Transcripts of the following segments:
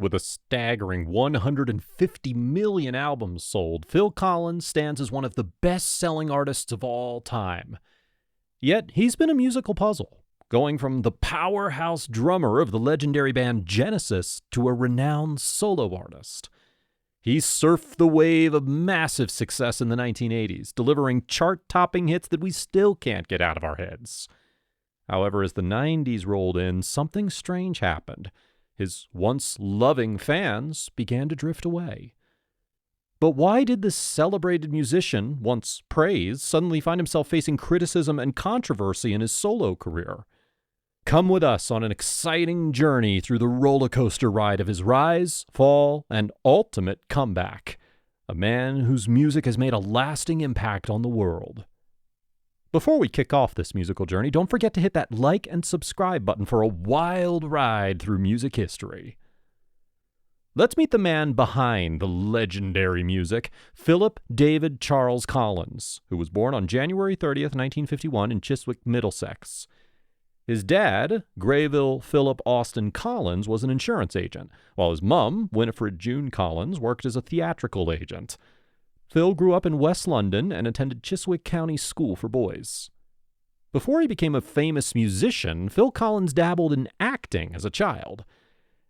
With a staggering 150 million albums sold, Phil Collins stands as one of the best-selling artists of all time. Yet, he's been a musical puzzle, going from the powerhouse drummer of the legendary band Genesis to a renowned solo artist. He surfed the wave of massive success in the 1980s, delivering chart-topping hits that we still can't get out of our heads. However, as the 90s rolled in, something strange happened. His once loving fans began to drift away. But why did this celebrated musician, once praised, suddenly find himself facing criticism and controversy in his solo career? Come with us on an exciting journey through the roller coaster ride of his rise, fall, and ultimate comeback. A man whose music has made a lasting impact on the world. Before we kick off this musical journey, don't forget to hit that like and subscribe button for a wild ride through music history. Let's meet the man behind the legendary music, Philip David Charles Collins, who was born on January 30th, 1951 in Chiswick, Middlesex. His dad, Grayville Philip Austin Collins, was an insurance agent, while his mum, Winifred June Collins, worked as a theatrical agent. Phil grew up in West London and attended Chiswick County School for Boys. Before he became a famous musician, Phil Collins dabbled in acting as a child.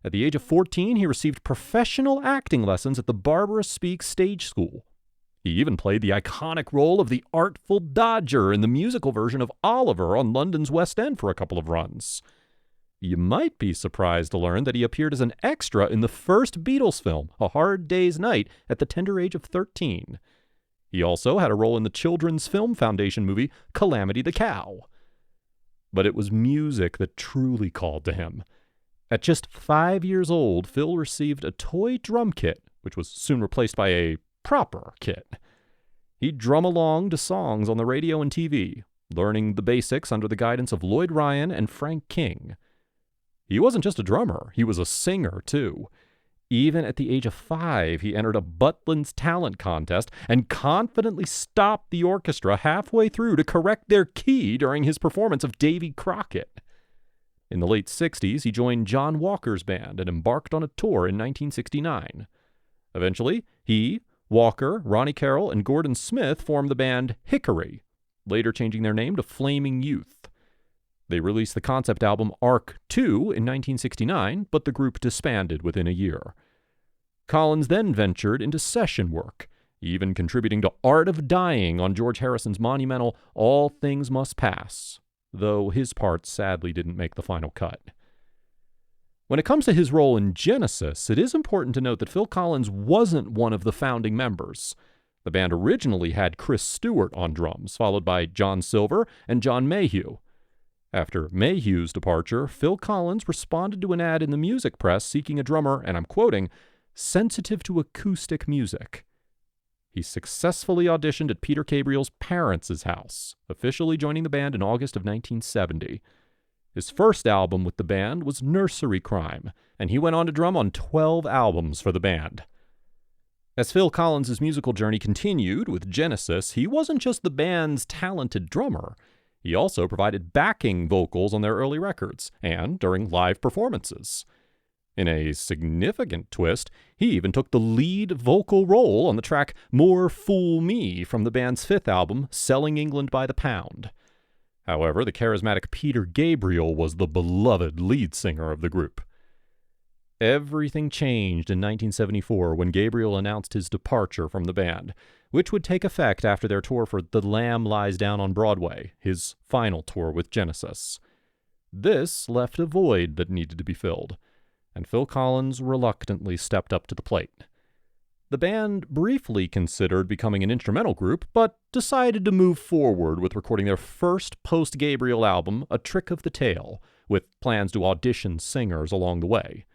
At the age of 14, he received professional acting lessons at the Barbara Speake Stage School. He even played the iconic role of the Artful Dodger in the musical version of Oliver on London's West End for a couple of runs. You might be surprised to learn that he appeared as an extra in the first Beatles film, A Hard Day's Night, at the tender age of 13. He also had a role in the Children's Film Foundation movie Calamity the Cow. But it was music that truly called to him. At just 5 years old, Phil received a toy drum kit, which was soon replaced by a proper kit. He'd drum along to songs on the radio and TV, learning the basics under the guidance of Lloyd Ryan and Frank King. He wasn't just a drummer, he was a singer too. Even at the age of 5, he entered a Butlins talent contest and confidently stopped the orchestra halfway through to correct their key during his performance of Davy Crockett. In the late 60s, he joined John Walker's band and embarked on a tour in 1969. Eventually, he, Walker, Ronnie Carroll, and Gordon Smith formed the band Hickory, later changing their name to Flaming Youth. They released the concept album Arc 2 in 1969, but the group disbanded within a year. Collins then ventured into session work, even contributing to Art of Dying on George Harrison's monumental All Things Must Pass, though his part sadly didn't make the final cut. When it comes to his role in Genesis, it is important to note that Phil Collins wasn't one of the founding members. The band originally had Chris Stewart on drums, followed by John Silver and John Mayhew. After Mayhew's departure, Phil Collins responded to an ad in the music press seeking a drummer, and I'm quoting, sensitive to acoustic music. He successfully auditioned at Peter Gabriel's parents' house, officially joining the band in August of 1970. His first album with the band was Nursery Crime, and he went on to drum on 12 albums for the band. As Phil Collins' musical journey continued with Genesis, he wasn't just the band's talented drummer. He also provided backing vocals on their early records and during live performances. In a significant twist, he even took the lead vocal role on the track More Fool Me from the band's fifth album, Selling England by the Pound. However, the charismatic Peter Gabriel was the beloved lead singer of the group. Everything changed in 1974 when Gabriel announced his departure from the band, which would take effect after their tour for The Lamb Lies Down on Broadway, his final tour with Genesis. This left a void that needed to be filled, and Phil Collins reluctantly stepped up to the plate. The band briefly considered becoming an instrumental group, but decided to move forward with recording their first post-Gabriel album, A Trick of the Tail, with plans to audition singers along the way.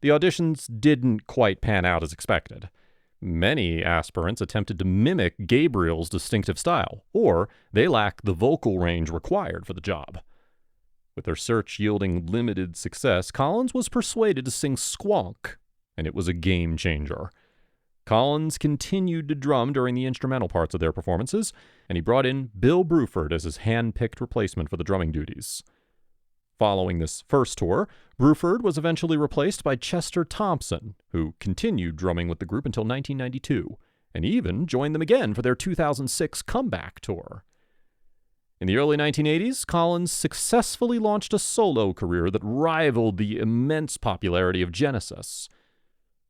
The auditions didn't quite pan out as expected. Many aspirants attempted to mimic Gabriel's distinctive style, or they lacked the vocal range required for the job. With their search yielding limited success, Collins was persuaded to sing Squonk, and it was a game changer. Collins continued to drum during the instrumental parts of their performances, and he brought in Bill Bruford as his hand-picked replacement for the drumming duties. Following this first tour, Bruford was eventually replaced by Chester Thompson, who continued drumming with the group until 1992, and even joined them again for their 2006 comeback tour. In the early 1980s, Collins successfully launched a solo career that rivaled the immense popularity of Genesis.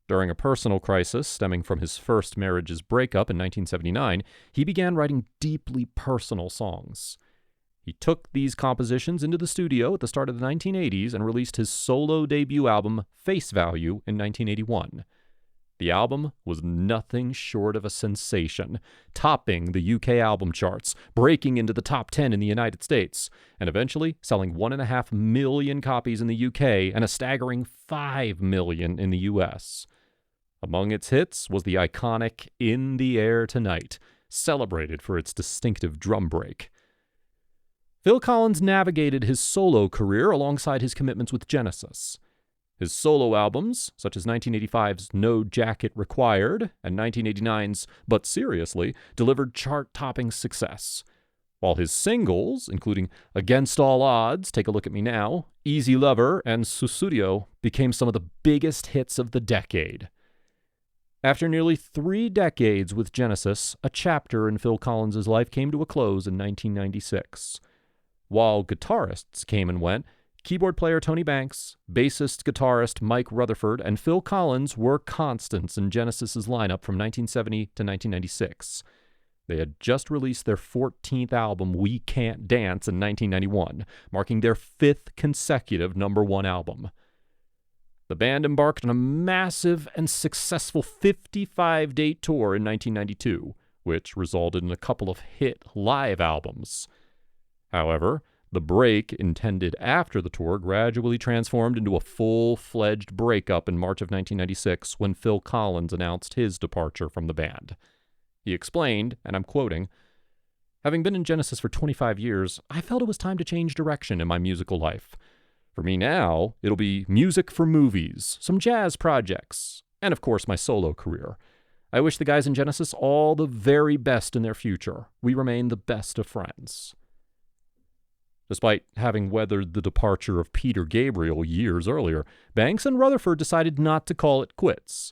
During a personal crisis stemming from his first marriage's breakup in 1979, he began writing deeply personal songs. He took these compositions into the studio at the start of the 1980s and released his solo debut album, Face Value, in 1981. The album was nothing short of a sensation, topping the UK album charts, breaking into the top 10 in the United States, and eventually selling 1.5 million copies in the UK and a staggering 5 million in the US. Among its hits was the iconic In the Air Tonight, celebrated for its distinctive drum break. Phil Collins navigated his solo career alongside his commitments with Genesis. His solo albums, such as 1985's No Jacket Required and 1989's But Seriously, delivered chart-topping success, while his singles, including Against All Odds, Take a Look at Me Now, Easy Lover, and Susudio, became some of the biggest hits of the decade. After nearly 3 decades with Genesis, a chapter in Phil Collins' life came to a close in 1996. While guitarists came and went, keyboard player Tony Banks, bassist guitarist Mike Rutherford, and Phil Collins were constants in Genesis's lineup from 1970 to 1996. They had just released their 14th album, We Can't Dance, in 1991, marking their 5th consecutive #1 album. The band embarked on a massive and successful 55-date tour in 1992, which resulted in a couple of hit live albums. However, the break intended after the tour gradually transformed into a full-fledged breakup in March of 1996 when Phil Collins announced his departure from the band. He explained, and I'm quoting, "Having been in Genesis for 25 years, I felt it was time to change direction in my musical life. For me now, it'll be music for movies, some jazz projects, and of course my solo career. I wish the guys in Genesis all the very best in their future. We remain the best of friends." Despite having weathered the departure of Peter Gabriel years earlier, Banks and Rutherford decided not to call it quits.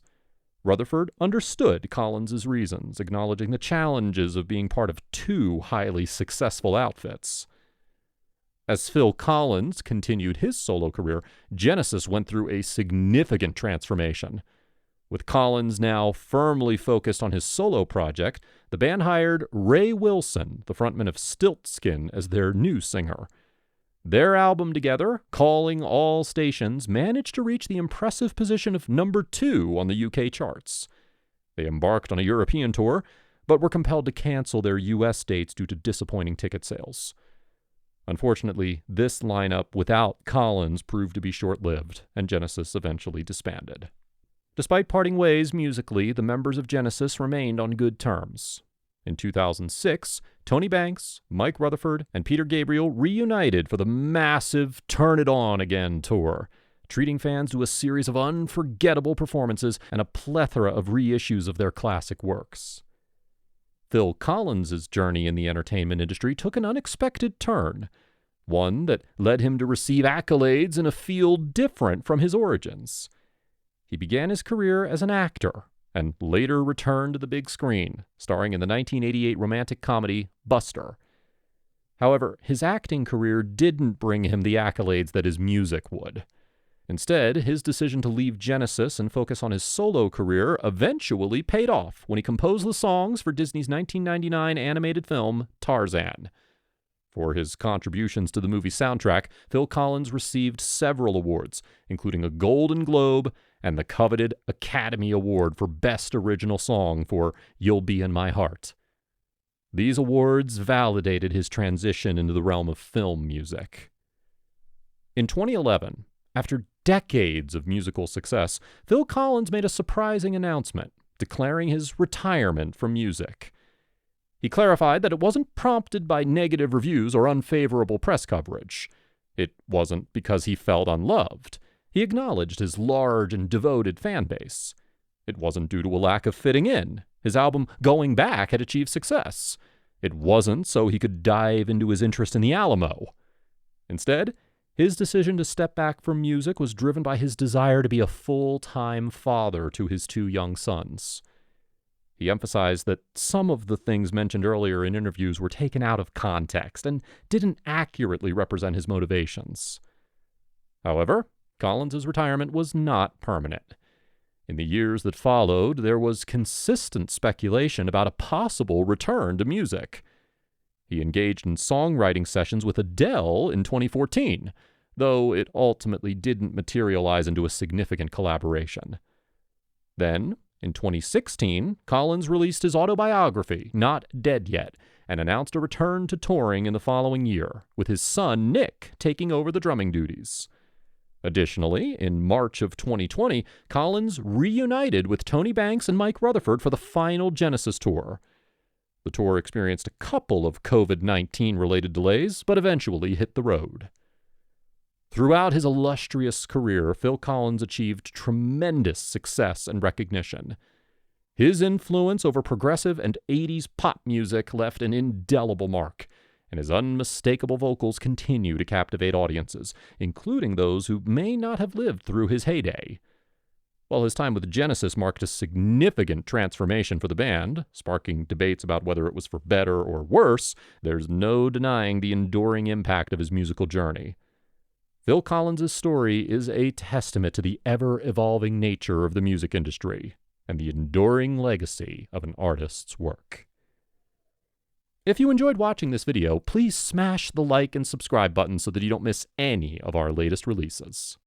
Rutherford understood Collins' reasons, acknowledging the challenges of being part of 2 highly successful outfits. As Phil Collins continued his solo career, Genesis went through a significant transformation. With Collins now firmly focused on his solo project, the band hired Ray Wilson, the frontman of Stiltskin, as their new singer. Their album together, Calling All Stations, managed to reach the impressive position of #2 on the UK charts. They embarked on a European tour, but were compelled to cancel their US dates due to disappointing ticket sales. Unfortunately, this lineup without Collins proved to be short-lived, and Genesis eventually disbanded. Despite parting ways musically, the members of Genesis remained on good terms. In 2006, Tony Banks, Mike Rutherford, and Peter Gabriel reunited for the massive Turn It On Again tour, treating fans to a series of unforgettable performances and a plethora of reissues of their classic works. Phil Collins' journey in the entertainment industry took an unexpected turn, one that led him to receive accolades in a field different from his origins. He began his career as an actor, and later returned to the big screen, starring in the 1988 romantic comedy Buster. However, his acting career didn't bring him the accolades that his music would. Instead, his decision to leave Genesis and focus on his solo career eventually paid off when he composed the songs for Disney's 1999 animated film Tarzan. For his contributions to the movie soundtrack, Phil Collins received several awards, including a Golden Globe and the coveted Academy Award for Best Original Song for You'll Be in My Heart. These awards validated his transition into the realm of film music. In 2011, after decades of musical success, Phil Collins made a surprising announcement, declaring his retirement from music. He clarified that it wasn't prompted by negative reviews or unfavorable press coverage. It wasn't because he felt unloved. He acknowledged his large and devoted fan base. It wasn't due to a lack of fitting in. His album Going Back had achieved success. It wasn't so he could dive into his interest in the Alamo. Instead, His decision to step back from music was driven by his desire to be a full-time father to his 2 young sons. He emphasized that some of the things mentioned earlier in interviews were taken out of context and didn't accurately represent his motivations. However, Collins' retirement was not permanent. In the years that followed, there was consistent speculation about a possible return to music. He engaged in songwriting sessions with Adele in 2014, though it ultimately didn't materialize into a significant collaboration. Then, in 2016, Collins released his autobiography, Not Dead Yet, and announced a return to touring in the following year, with his son Nick taking over the drumming duties. Additionally, in March of 2020, Collins reunited with Tony Banks and Mike Rutherford for the final Genesis tour. The tour experienced a couple of COVID-19 related delays, but eventually hit the road. Throughout his illustrious career, Phil Collins achieved tremendous success and recognition. His influence over progressive and 80s pop music left an indelible mark, and his unmistakable vocals continue to captivate audiences, including those who may not have lived through his heyday. While his time with Genesis marked a significant transformation for the band, sparking debates about whether it was for better or worse, there's no denying the enduring impact of his musical journey. Phil Collins' story is a testament to the ever-evolving nature of the music industry and the enduring legacy of an artist's work. If you enjoyed watching this video, please smash the like and subscribe button so that you don't miss any of our latest releases.